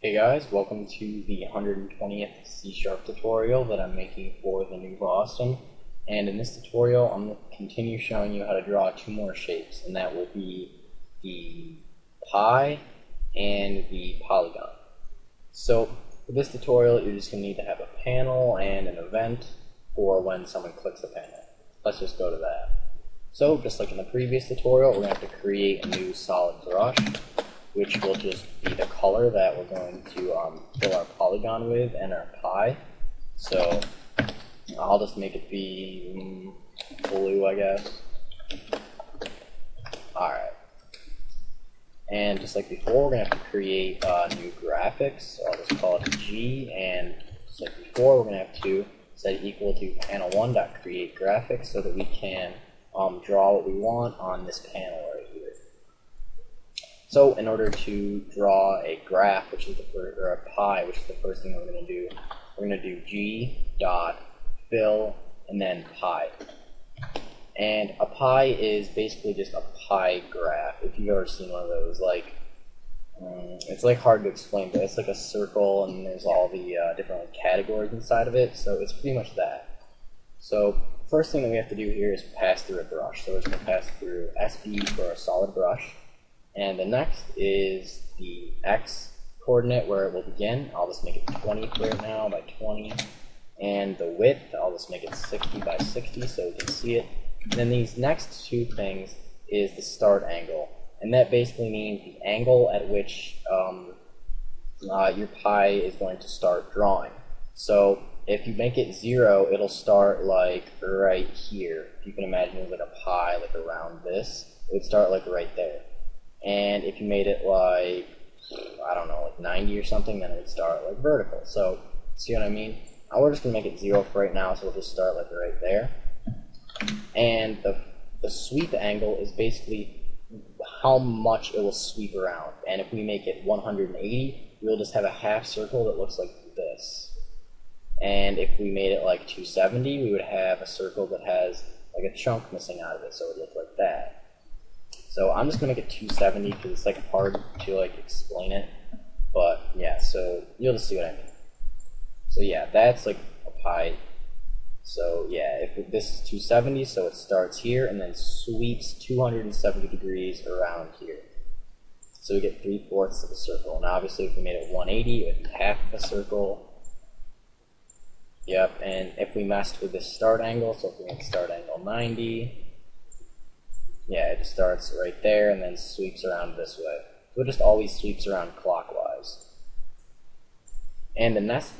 Hey guys, welcome to the 120th C# tutorial that I'm making for the new Boston. And in this tutorial, I'm going to continue showing you how to draw two more shapes, and that will be the pie and the polygon. So for this tutorial, you're just going to need to have a panel and an event for when someone clicks the panel. Let's just go to that. So just like in the previous tutorial, we're going to have to create a new solid brush, which will just be the color that we're going to fill our polygon with and our pie. So I'll just make it be blue, I guess. Alright. And just like before, we're going to have to create new graphics. So I'll just call it G, and just like before, we're going to have to set it equal to panel1.createGraphics so that we can draw what we want on this panel right here. So in order to draw a graph, which is the first, or a pie, which is the first thing we're going to do, we're going to do G dot fill and then pie. And a pie is basically just a pie graph. If you've ever seen one of those, like it's like hard to explain, but it's like a circle and there's all the different categories inside of it. So it's pretty much that. So first thing that we have to do here is pass through a brush. So we're just going to pass through SB for a solid brush. And the next is the X coordinate where it will begin. I'll just make it 20 for it now by 20. And the width, I'll just make it 60 by 60 so we can see it. And then these next two things is the start angle. And that basically means the angle at which your pie is going to start drawing. So if you make it 0, it'll start like right here. If you can imagine it was like a pie, like around this, it would start like right there. And if you made it like, I don't know, like 90 or something, then it would start like vertical. So, see what I mean? Now we're just going to make it 0 for right now, so we'll just start like right there. And the sweep angle is basically how much it will sweep around. And if we make it 180, we'll just have a half circle that looks like this. And if we made it like 270, we would have a circle that has like a chunk missing out of it, so it would look like that. So I'm just going to make it 270 because it's like hard to like explain it. But yeah, so you'll just see what I mean. So yeah, that's like a pie. So yeah, if this is 270, so it starts here and then sweeps 270 degrees around here. So we get 3/4 of a circle. And obviously if we made it 180, it would be half of a circle. Yep, and if we messed with this start angle, so if we make start angle 90, yeah, it just starts right there and then sweeps around this way. So it just always sweeps around clockwise. And the next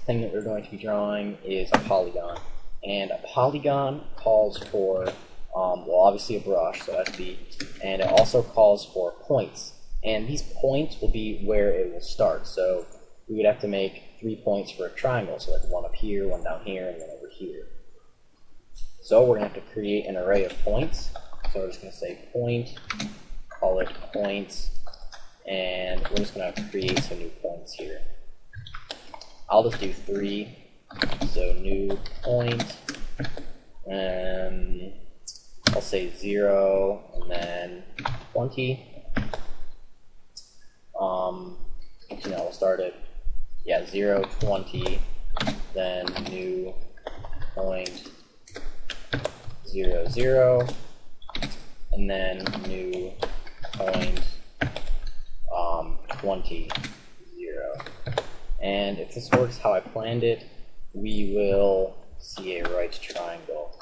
thing that we're going to be drawing is a polygon. And a polygon calls for, well, obviously a brush, so SB, and it also calls for points. And these points will be where it will start. So we would have to make 3 points for a triangle, so like one up here, one down here, and one over here. So we're going to have to create an array of points. So we're just going to say point, call it points, and we're just going to create some new points here. I'll just do 3, so new point, and I'll say 0, and then 20. We'll start at, 0, 20, then new point, 0, 0. And then new point 20, 0. And if this works how I planned it, we will see a right triangle.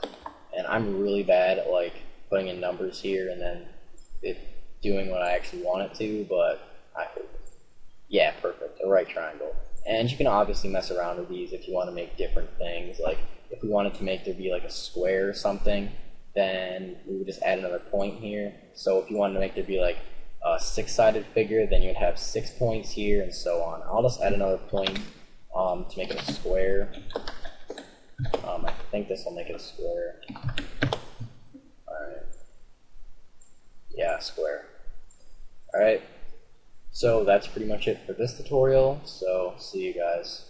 And I'm really bad at like putting in numbers here and then it doing what I actually want it to, but yeah, perfect, a right triangle. And you can obviously mess around with these if you want to make different things. Like if we wanted to make there be like a square or something, then we would just add another point here. So if you wanted to make there be like a 6-sided figure, then you'd have 6 points here and so on. I'll just add another point to make it a square. I think this will make it a square. Alright. Yeah, square. Alright. So that's pretty much it for this tutorial. So see you guys.